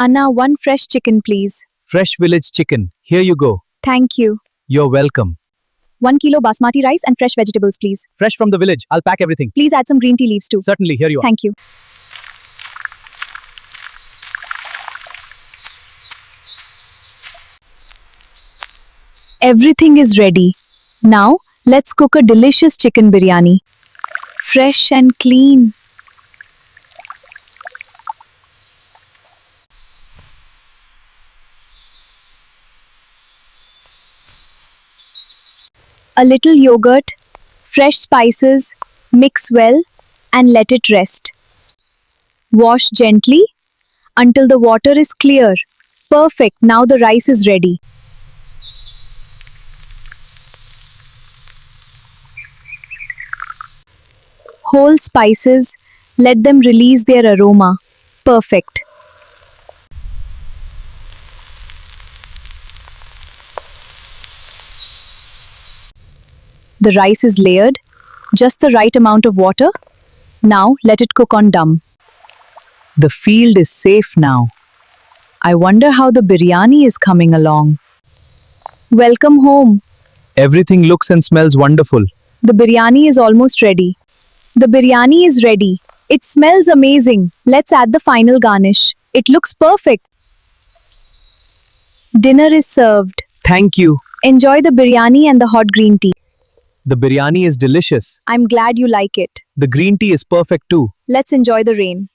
Anna, one fresh chicken, please. Fresh village chicken. Here you go. Thank you. You're welcome. 1 kilo basmati rice and fresh vegetables, please. Fresh from the village. I'll pack everything. Please add some green tea leaves too. Certainly, here you are. Thank you. Everything is ready. Now, let's cook a delicious chicken biryani. Fresh and clean. A little yogurt, fresh spices, mix well and let it rest. Wash gently until the water is clear. Perfect, now the rice is ready. Whole spices, let them release their aroma. Perfect. The rice is layered, just the right amount of water. Now let it cook on dum. The field is safe now. I wonder how the biryani is coming along. Welcome home. Everything looks and smells wonderful. The biryani is almost ready. The biryani is ready. It smells amazing. Let's add the final garnish. It looks perfect. Dinner is served. Thank you. Enjoy the biryani and the hot green tea. The biryani is delicious. I'm glad you like it. The green tea is perfect too. Let's enjoy the rain.